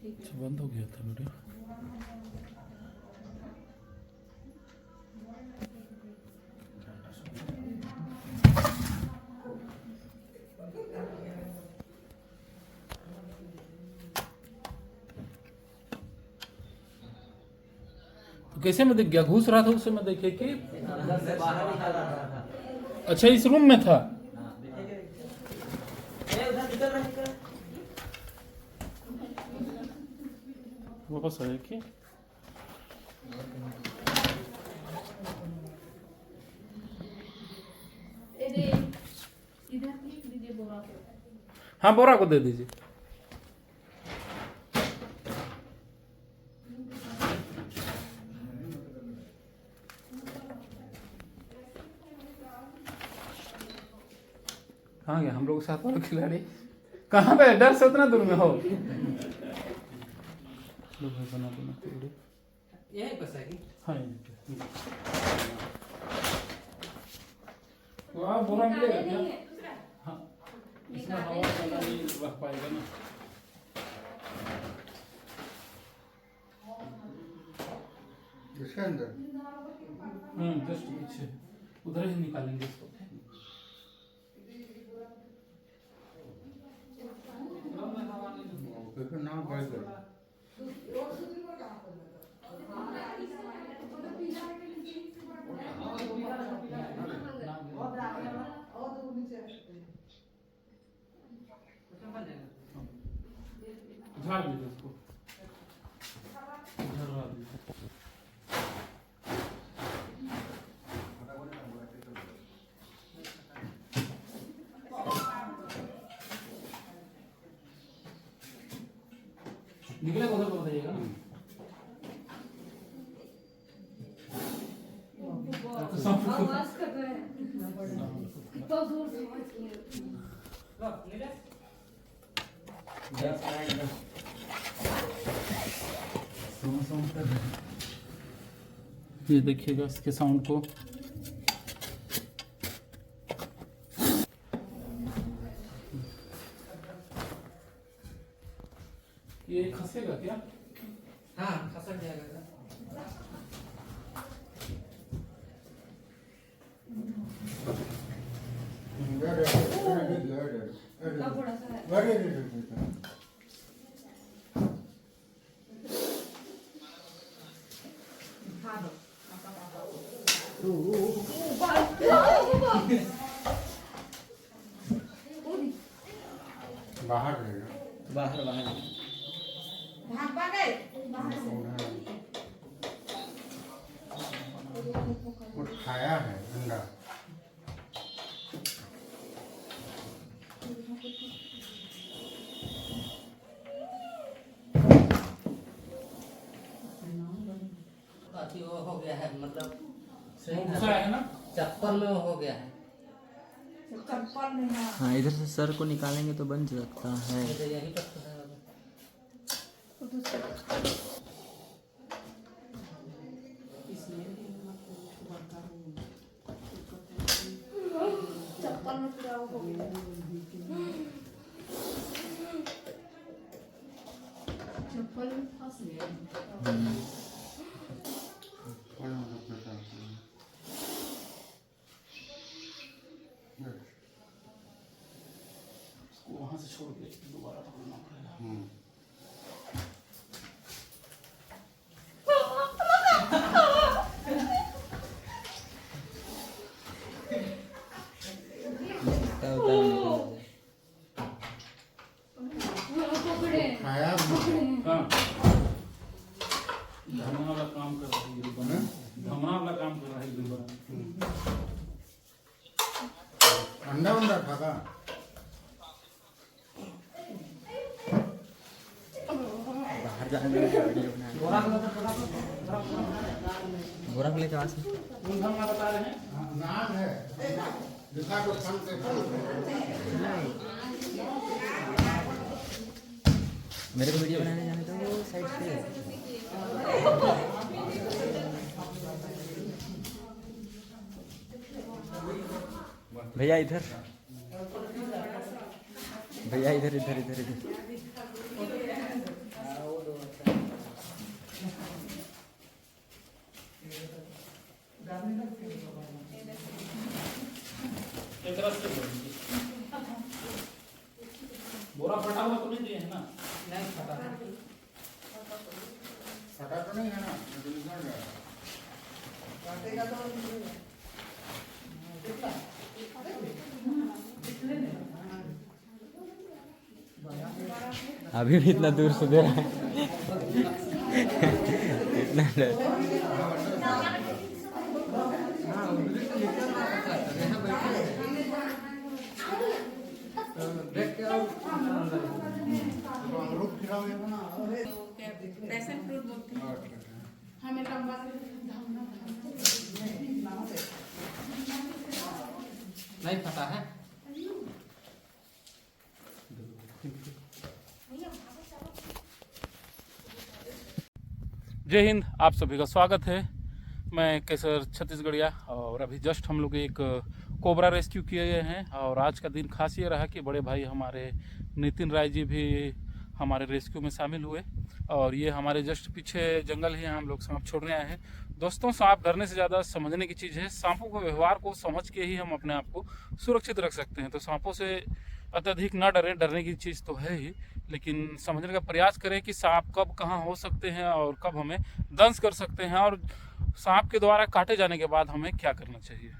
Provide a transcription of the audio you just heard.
अच्छा बंद हो गया था वीडियो। तो कैसे में दिख गया? घुस रहा था उस समय देखे कि अंदर से बाहर निकल रहा था। अच्छा इस रूम में था। हाँ, देखिए ये उधर निकल रहा है। वापस आया कि इधर दीजिए बोरा को। हाँ बोरा को दे दीजिए। कहाँ गया हम लोग के साथ वाला खिलाड़ी? कहाँ पे? डर से उतना दूर में हो। लो भाई बना देना पूरी। यही बस है कि हाँ यहीं पे। तो आप बोरा मिलेगा क्या? हाँ इसमें हवा ज़्यादा नहीं रह पाएगा ना। इसके अंदर जस्ट पीछे उधर ही निकालेंगे इसको। फिर ना बढ़ गया। झाड़ दीजिए उसको। झड़वा दीजिए। निकले उधर को बताइएगा ना। आवाज कर रहे हैं। कितना जोर से आवाज किए। लो नीले ये देखिएगा इसके साउंड को। ये खसेगा क्या? हाँ खसक जाएगा। थोड़ा सा है। बाहर रहेगा। बाहर बाहर कुछ खाया है अंडा। अति वो हो गया है मतलब सही गुस्सा है ना? चप्पल में वो हो गया है। हाँ इधर से सर को निकालेंगे तो बन सकता है। तो यही पर तो है। चप्पल में पूरा हो गया। चप्पल में फंस गया। उसको वहाँ से छोड़ के दोबारा पकड़ना पड़ेगा। खाया हाँ धमना वाला काम कर रहा है ये बना। धमना वाला काम कर रहा है ये बना। अंडा अंडा खागा। बाहर जाने वीडियो बनाना। बोरा को लेके आ सकते। कौन धमना बता रहे हैं? नाम है दिखा दो फन से मेरे को वीडियो बनाने जाने तो वो साइड से। भैया इधर, भैया इधर इधर इधर इधर। एक रस से बोलेंगे। बोरा फटा हुआ तो नहीं दिए है ना? नहीं फटा है। फटा तो नहीं है ना, लेकिन निकल गया। काटेगा तो कितना? अभी भी इतना दूर से दे रहा है इतना डर। हाँ उधर तो निकल रहा है, यहाँ बैठे तो देख के आओ। तो अमरूद खिलाओगे ना? पैशन फ्रूट बोलते हैं अच्छा, अच्छा। हमें लंबा नहीं फटा है। जय हिंद, आप सभी का स्वागत है। मैं केसर छत्तीसगढ़िया और अभी जस्ट हम लोग एक कोबरा रेस्क्यू किए गए हैं और आज का दिन खास ये रहा कि बड़े भाई हमारे नितिन राय जी भी हमारे रेस्क्यू में शामिल हुए और ये हमारे जस्ट पीछे जंगल है, हम लोग सांप छोड़ने आए हैं। दोस्तों, सांप डरने से ज़्यादा समझने की चीज़ है। सांपों के व्यवहार को समझ के ही हम अपने आप को सुरक्षित रख सकते हैं। तो सांपों से अत्यधिक ना डरें, डरने की चीज़ तो है ही, लेकिन समझने का प्रयास करें कि सांप कब कहाँ हो सकते हैं और कब हमें दंश कर सकते हैं और सांप के द्वारा काटे जाने के बाद हमें क्या करना चाहिए।